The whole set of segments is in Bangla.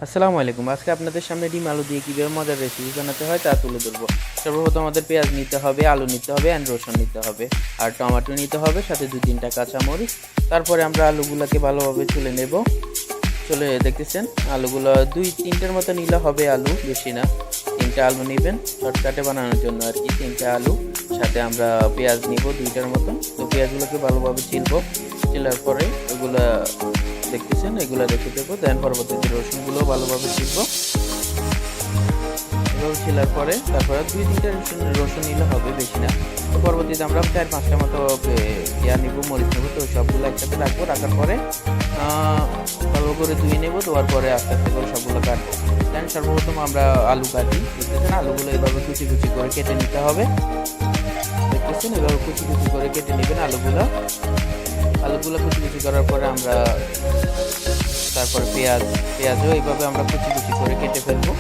আসসালামু আলাইকুম। আজকে আপনাদের সামনে ডিম আলু দিয়ে কীভাবে মজার রেসিপি বানাতে হয় তা তুলে ধরবো। সর্বপ্রথম আমাদের পেঁয়াজ নিতে হবে, আলু নিতে হবে অ্যান্ড রসুন নিতে হবে, আর টমেটো নিতে হবে, সাথে 2-3টা কাঁচামরিচ। তারপরে আমরা আলুগুলোকে ভালোভাবে ছুলে নেব। চলে দেখতেছেন আলুগুলো 2-3টার মতো নিলে হবে, আলু বেশি না। 3টা আলু নেবেন শর্টকাটে বানানোর জন্য আর কি। 3টা আলু, সাথে আমরা পেঁয়াজ নিব 2টার মতো। তো পেঁয়াজগুলোকে ভালোভাবে চিলবো। চিলার পরে ওগুলা দেখতেছেন, এগুলো রেখে দেবো। দেন পরবর্তীতে রসুনগুলো ভালোভাবে চিলবো। এভাবে চিলার পরে তারপরে 2-3টা রসুন নিলে হবে, বেশি না। তো পরবর্তীতে আমরা 4-5টা মতো নিব, মরিচ নেবো। তো সবগুলো একসাথে রাখবো। রাখার পরে ভালো করে ধুয়ে নেবো। ধোয়ার পরে আস্তে আস্তে করে সবগুলো কাটবো। দেন সর্বপ্রথম আমরা আলু কাটি। দেখতেছেন আলুগুলো এভাবে কুচি কুচি করে কেটে নিতে হবে। দেখতেছেন এভাবে কুচি কুচি করে কেটে নেবেন আলুগুলো কুচি কুচি করার পরে আমরা তারপর পেঁয়াজও এইভাবে আমরা কুচি কুচি করে কেটে ফেলবো।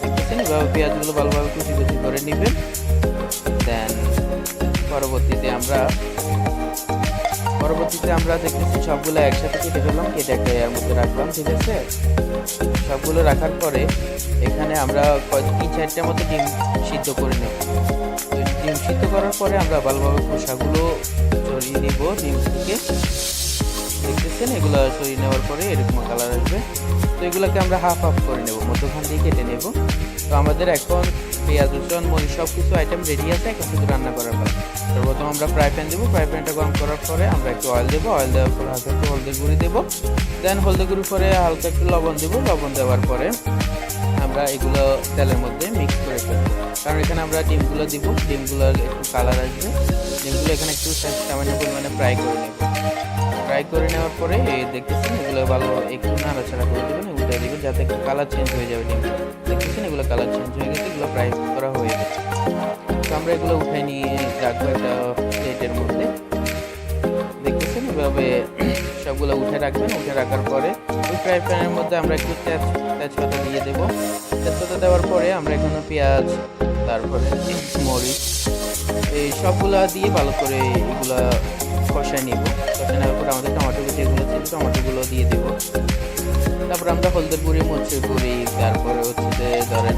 দেখতেছেন এভাবে পেঁয়াজগুলো ভালোভাবে কুচি কুচি করে নেবেন। দেন পরবর্তীতে আমরা দেখতেছি সবগুলো একসাথে কেটে ফেললাম। কেটে একটা এর মধ্যে রাখলাম, ঠিক আছে। সবগুলো রাখার পরে এখানে আমরা 3-4টা মতো ডিম সিদ্ধ করে নেব। তো ডিম সিদ্ধ করার পরে আমরা ভালোভাবে খোসাগুলো সরিয়ে নিব ডিম থেকে। দেখতেছেন এগুলো সরিয়ে নেওয়ার পরে এরকম কালার আসবে। তো এগুলোকে আমরা হাফ করে নেব, মধ্যখান দিয়ে কেটে নেব। তো আমাদের এখন পেঁয়াজ, রসুন, মরিচ সব কিছু আইটেম রেডি আছে। এখন শুধু রান্না করার পর সর্বপ্রথম আমরা ফ্রাই প্যান দেবো। ফ্রাই প্যানটা গরম করার পরে আমরা একটু অয়েল দেবো। অয়েল দেওয়ার পরে হালকা একটু হলদের গুঁড়ি দেবো। দেন হলদের গুঁড়ির পরে হালকা একটু লবণ দেবো। লবণ দেওয়ার পরে আমরা এগুলো তেলের মধ্যে মিক্স করে ফেলবো, কারণ এখানে আমরা ডিমগুলো দিব। ডিমগুলো একটু কালার আসবে। ডিমগুলো এখানে একটু সামান্য পরিমাণে ফ্রাই করে নেব। ফ্রাই করে নেওয়ার পরে দেখতেছেন এগুলো ভালো একটু নাড়াচাড়া করে দেবেন, উল্টে দেবেন, যাতে একটু কালার চেঞ্জ হয়ে যাবে ডিম। দেখতেছেন এগুলো কালার চেঞ্জ হয়ে গেছে, এগুলো ফ্রাই করা হয়ে গেছে। তো আমরা এগুলো উঠে নিয়ে রাখবো একটা প্লেটের মধ্যে। দেখতেছেন এভাবে সবগুলো উঠে রাখবেন। উঠে রাখার পরে ওই ফ্রাই প্যানের মধ্যে আমরা একটু তেজপাতা দিয়ে দেবো। তেজপাতা দেওয়ার পরে আমরা এখানে পেঁয়াজ, তারপরে মরিচ, এই সবগুলা দিয়ে ভালো করে এগুলা কষায় নিব। কষায় নেওয়ার পরে আমাদের টমেটো যেগুলো ছিল টমেটোগুলো দিয়ে দেব। তারপর আমরা হলদের গুঁড়ি, মরিচের গুঁড়ি, তারপরে হচ্ছে ধরেন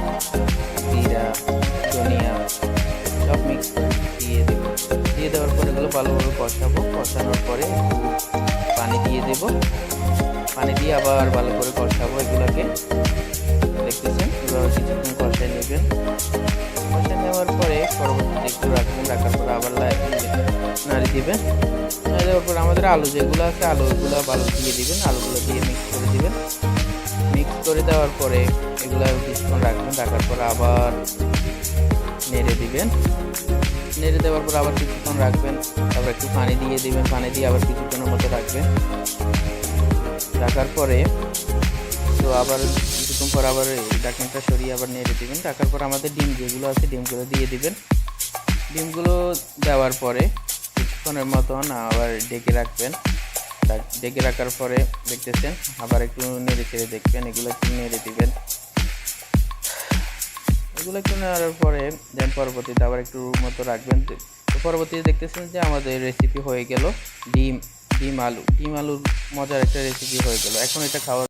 জিরা, ধনিয়া সব মিক্স করে দিয়ে দেবো। দিয়ে দেওয়ার পরে এগুলো ভালোভাবে কষাবো। কষানোর পরে পানি দিয়ে দেব। পানি দিয়ে আবার ভালো করে কষাবো এগুলোকে। দেখতেছেন এভাবে কিছুক্ষণ কষায় নেবেন। কষায় নেওয়ার পরে পরবর্তীতে একটু রাখবেন। রাখার পরে আবার নাড়ি দিবেন। নাড়ি দেওয়ার পরে আমাদের আলু যেগুলো আছে আলুগুলো ভালো দিয়ে দিবেন। আলুগুলো দিয়ে মিক্স করে দিবেন। মিক্স করে দেওয়ার পরে এগুলো কিছুক্ষণ রাখবেন। রাখার পরে আবার নেড়ে দিবেন। নেড়ে দেওয়ার পর আবার কিছুক্ষণ রাখবেন। তারপর একটু পানি দিয়ে দিবেন। পানি দিয়ে আবার কিছুক্ষণের মতো রাখবেন। রাখার পরে তো আবার কিছুক্ষণ পর আবার ঢাকনাটা সরিয়ে আবার নেড়ে দিবেন। রাখার পর আমাদের ডিম যেগুলো আছে ডিমগুলো দিয়ে দিবেন। ডিমগুলো দেওয়ার পরে কিছুক্ষণের মতন আবার ঢেকে রাখবেন। ঢেকে রাখার পরে দেখতেছেন আবার একটু নেড়ে চেড়ে দেখবেন। এগুলো একটু নেড়ে দিবেন। এগুলো একটু নেওয়ার পরে দেন পরবর্তীতে আবার একটু মতো রাখবেন। তো পরবর্তীতে দেখতেছেন যে আমাদের রেসিপি হয়ে গেল ডিম আলুর মজার একটা রেসিপি হয়ে গেল। এখন এটা খাওয়া